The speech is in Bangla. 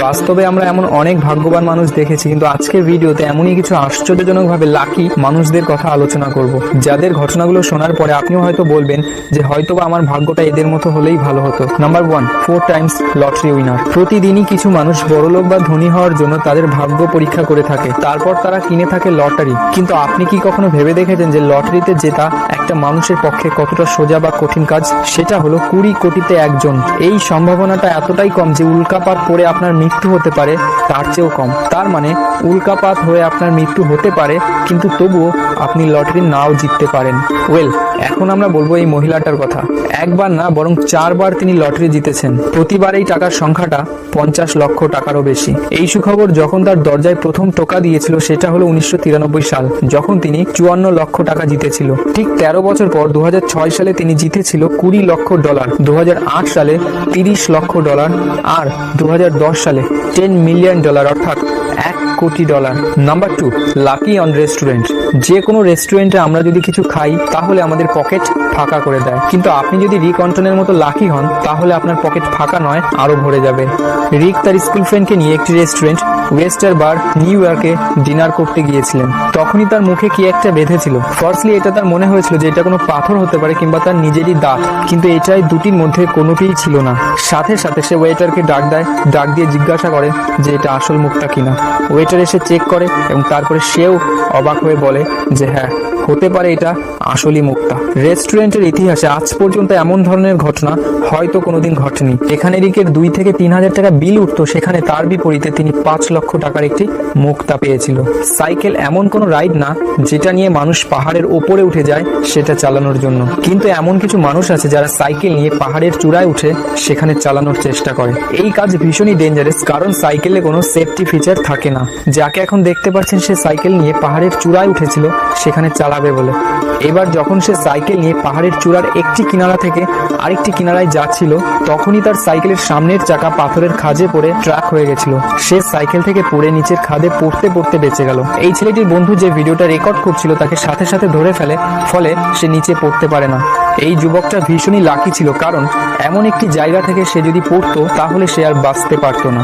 বাস্তবে আমরা এমন অনেক ভাগ্যবান মানুষ দেখেছি, কিন্তু আজকের ভিডিওতে এমনই কিছু আশ্চর্যজনকভাবে লাকি মানুষদের কথা আলোচনা করব, যাদের ঘটনাগুলো শোনার পরে আপনিও হয়তো বলবেন যে হয়তোবা আমার ভাগ্যটা এদের মতো হলেই ভালো হতো। Number 1, 4 Times lottery winner. প্রতিদিনই কিছু মানুষ বড়লোক বা ধনী হওয়ার জন্য তাদের ভাগ্য পরীক্ষা করে থাকে, তারপর তারা কিনে থাকে লটারি। কিন্তু আপনি কি কখনো ভেবে দেখেছেন যে লটারিতে জেতা একটা মানুষের পক্ষে কতটা সোজা বা কঠিন কাজ? সেটা হলো 20 কোটিতে একজন। এই সম্ভাবনাটা এতটাই কম যে উল্কাপাত পড়ে আপনার মৃত্যু হতে পারে তার চেয়েও কম। তার মানে উল্কাপাত হয়ে আপনার মৃত্যু হতে পারে, কিন্তু তবুও আপনি লটারি নাও জিততে পারেন। এখন আমরা বলবো এই মহিলাটার কথা। একবার না বরং 4 বার তিনি লটারি জিতেছেন। প্রতিবার এই টাকার সংখ্যাটা 50 লক্ষ টাকারও বেশি। এই সুখবর যখন তার দরজায় প্রথম টোকা দিয়েছিল সেটা হলো 1993 সাল, যখন তিনি 54 লক্ষ টাকা জিতেছিল। ঠিক 13 বছর পর 2006 সালে তিনি জিতেছিল $20 লক্ষ, 2008 সালে $30 লক্ষ আর 2010 সালে $10 মিলিয়ন, অর্থাৎ $1 কোটি। Number 2, lucky on restaurant. যে কোনো রেস্টুরেন্টে আমরা যদি কিছু খাই তাহলে আমাদের পকেট ফাঁকা করে দেয়, কিন্তু আপনি যদি রিক অন্টনের মতো লাকি হন তাহলে আপনার পকেট ফাঁকা নয়, আরো ভরে যাবে। রিক তার স্কুল ফ্রেন্ডকে নিয়ে একটি রেস্টুরেন্ট ওয়েস্টার বার নিউ ইয়র্কে ডিনার করতে গিয়েছিলেন। তখনই তার মুখে কি একটা বেঁধেছিল। ফার্স্টলি এটা তার মনে হয়েছিল যে এটা কোনো পাথর হতে পারে কিংবা তার নিজেরই দাঁত, কিন্তু এটাই দুটির মধ্যে কোনোটিই ছিল না। সাথে সাথে সে ওয়েটারকে ডাক দিয়ে জিজ্ঞাসা করে যে এটা আসল মুক্তা কিনা। ওয়েটার এসে চেক করে এবং তারপরে সেও অবাক হয়ে বলে যে হ্যাঁ, হতে পারে এটা আসলই মুক্তা। রেস্টুরেন্টের ইতিহাসে আজ পর্যন্ত এমন ধরনের ঘটনা হয়তো কোনোদিন ঘটেনি। এখানে রিকের 2 থেকে 3 হাজার টাকা বিল উঠতো, সেখানে তার বিপরীতে তিনি 5 লক্ষ টাকার একটি মুক্তা পেয়েছিল। সাইকেল এমন কোনো রাইড না যেটা নিয়ে মানুষ পাহাড়ের ওপরে উঠে যায় সেটা চালানোর জন্য, কিন্তু এমন কিছু মানুষ আছে যারা সাইকেল নিয়ে পাহাড়ের চূড়ায় উঠে সেখানে চালানোর চেষ্টা করে। এই কাজ ভীষণই ডেঞ্জারাস, কারণ সাইকেলে কোনো সেফটি ফিচার থাকে না। যাকে এখন দেখতে পাচ্ছেন সে সাইকেল নিয়ে পাহাড়ের চূড়ায় উঠেছিল সেখানে চালাবে বলে। এবার যখন সে সাইকেল নিয়ে পাহাড়ের চূড়ার একটি কিনারা থেকে আরেকটি কিনারায় যাচ্ছিল, তখনই তার সাইকেলের সামনের চাকা পাথরের খাঁজে পড়ে ট্রাক হয়ে গেছিল। সে সাইকেল থেকে পড়ে নিচের খাদে পড়তে পড়তে বেঁচে গেল। এই ছেলেটির বন্ধু যে ভিডিওটা রেকর্ড করছিল তাকে সাথে সাথে ধরে ফেলে, ফলে সে নিচে পড়তে পারে না। এই যুবকটা ভীষণই লাকি ছিল, কারণ এমন একটি জায়গা থেকে সে যদি পড়তো তাহলে সে আর বাঁচতে পারতো না।